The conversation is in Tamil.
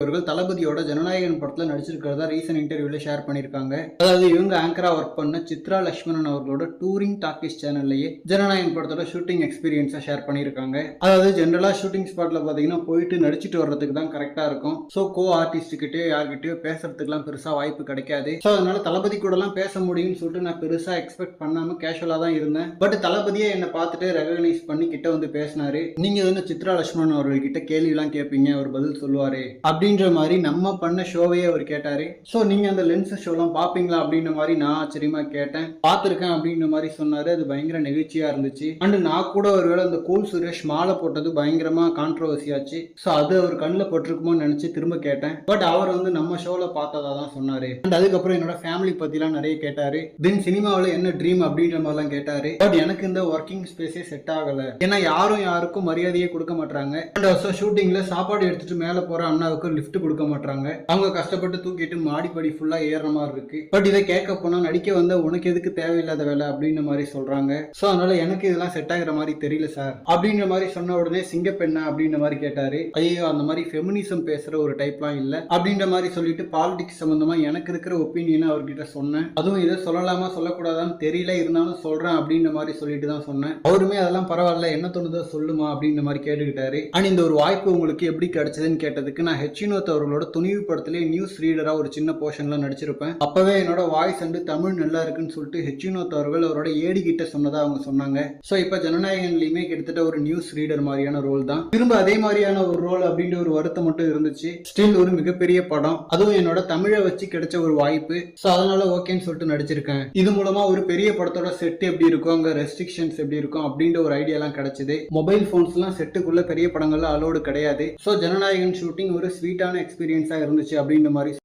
அவர்கள் தளபதியோட ஜனநாயகன் படத்துல நடிச்சிருக்கிறதா ரீசன்ட் இன்டர்வியூல ஷேர் பண்ணிருக்காங்க. அதாவது இவங்க ஆங்கரா ஒர்க் பண்ண சித்ரா லட்சுமணன் அவர்களோட டூரிங் டாக்கிஸ் சேனல்லையே ஜனநாயகன் படத்தோட ஷூட்டிங் எக்ஸ்பீரியன்ஸை ஷேர் பண்ணிருக்காங்க. அதாவது ஜென்ரலா ஷூட்டிங் ஸ்பாட்ல பாத்தீங்கன்னா போயிட்டு நடிச்சிட்டு வர்றதுக்கு தான் கரெக்டா இருக்கும். ஸோ கோ ஆர்டிஸ்ட் கிட்டயோ யார்கிட்டயோ பேசுறதுக்குலாம் பெருசா வாய்ப்பு கிடைக்காது. ஸோ அதனால தளபதி கூட எல்லாம் பேச முடியும்னு சொல்லிட்டு நான் பெருசா எக்ஸ்பெக்ட் பண்ணாம கேஷுவலா தான் இருந்தேன். பட் தளபதியே என்னை பார்த்துட்டு ரெகக்னைஸ் பண்ணி கிட்ட வந்து பேசினாரு. நீங்க வந்து சித்ரா லட்சுமணன் அவர்கள்கிட்ட கேள்வி எல்லாம் கேட்பீங்க, அவர் பதில் சொல்லுவாரு அப்படின்ற மாதிரி நம்ம பண்ண ஷோவையே அவர் கேட்டாரு. சோ நீங்க அந்த லென்ஸ் ஷோலாம் பாப்பீங்களா அப்படின்ற மாதிரி நான் ஆச்சரியமா கேட்டேன். பார்த்திருக்கேன் அப்படின்ற மாதிரி சொன்னாரு. அது பயங்கர நெகிழ்ச்சியா இருந்துச்சு. அண்ட் நான் கூட ஒருவேளை அந்த கூல் சுரேஷ் மாலை போட்டது பயங்கரமா கான்ட்ரோவர்சி ஆச்சு. ஸோ அது அவர் கண்ணில் பட்டிருக்குமோ நினைச்சு திரும்ப கேட்டேன். பட் அவர் வந்து நம்ம ஷோல பார்த்ததா தான் சொன்னாரு. அண்ட் அதுக்கப்புறம் என்னோட ஃபேமிலி பத்திலாம் நிறைய கேட்டாரு. தென் சினிமாவில் என்ன ட்ரீம் அப்படின்ற மாதிரிலாம் கேட்டாரு. பட் எனக்கு இந்த ஒர்க்கிங் ஸ்பேஸே செட் ஆகல. ஏன்னா யாருக்கும் மரியாதையே கொடுக்க மாட்டாங்க. அண்ட் ஆல்சோ ஷூட்டிங்ல சாப்பாடு எடுத்துட்டு மேல போற அண்ணாவுக்கு லிஃப்ட் கொடுக்க மாட்டாங்க. அவங்க கஷ்டப்பட்டு தூக்கிட்டு மாடிப்படி ஃபுல்லா ஏறுற மாதிரி இருக்கு. பட் இதை கேட்க போனா நடிக்க வந்த உனக்கு எதுக்கு தேவையில்லாத வேலை அப்படின்ற மாதிரி சொல்றாங்க. சோ அதனால எனக்கு இதெல்லாம் செட் ஆகிற மாதிரி தெரியல சார் அப்படின்ற மாதிரி சொன்ன உடனே சிங்கப்பெண்ணா அப்படின்ற மாதிரி கேட்டாரு. ஐயோ அந்த மாதிரி ஃபெமினிசம் பேசுற ஒரு டைப்லாம் இல்ல அப்படின்ற மாதிரி சொல்லிட்டு பாலிடிக்ஸ் சம்பந்தமா எனக்கு இருக்கிற ஒப்பீனியனை அவர்கிட்ட சொன்னேன். அதுவும் இதை சொல்லலாமா சொல்லக்கூடாதான்னு தெரியல, இருந்தாலும் சொல்றேன் அப்படின்ற மாதிரி சொல்லிட்டு தான் சொன்னேன். அவருமே அதெல்லாம் பரவாயில்ல, என்ன தோணுதோ சொல்லுமா அப்படின்ற மாதிரி கேட்டுக்கிட்டாரு. அண்ட் இந்த ஒரு வாய்ப்பு உங்களுக்கு எப்படி கிடைச்சதுன்னு கேட்டதுக்கு நான் ஹெச்வினோத் அவர்களோட துணிவு படத்திலே நியூஸ் ரீடரா ஒரு சின்ன போர்ஷன்ல நடிச்சிருப்பேன். அப்பவே என்னோட வாய்ஸ் அண்ட் தமிழ் நல்லா இருக்குன்னு சொல்லிட்டு ஹெச்வினோத் அவர்கள் அவரோட ஏடி கிட்ட சொன்னதா அவங்க சொன்னாங்க. சோ இப்ப ஜனநாயகன்லயுமே கிட்டத்தட்ட ஒரு நியூஸ் ரீடர் மாதிரியான ரோல் தான். திரும்ப அதே மாதிரியான ஒரு ரோல் அப்படின்ற ஒரு வருத்தம் மட்டும் இருந்துச்சு. ஸ்டில் ஒரு மிகப்பெரிய படம், அதுவும் என்னோட தமிழை வச்சு கிடைச்ச ஒரு வாய்ப்பு. சோ அதனால ஓகேன்னு சொல்லிட்டு நடிச்சிருக்கேன். இது மூலமா ஒரு பெரிய படத்தோட செட் எப்படி இருக்கும், அங்க ரெஸ்ட்ரிக்ஷன்ஸ் எப்படி இருக்கும் அப்படின்ற ஒரு ஐடியா எல்லாம் கிடைச்சது. மொபைல் போன்ஸ் எல்லாம் செட்டுக்குள்ள பெரிய படங்கள்ல அலோடு கிடையாது. சோ ஜனநாயகன் ஷூட்டிங் ஒரு ஸ்வீட்டான எக்ஸ்பீரியன்ஸா இருந்துச்சு அப்படின்ற மாதிரி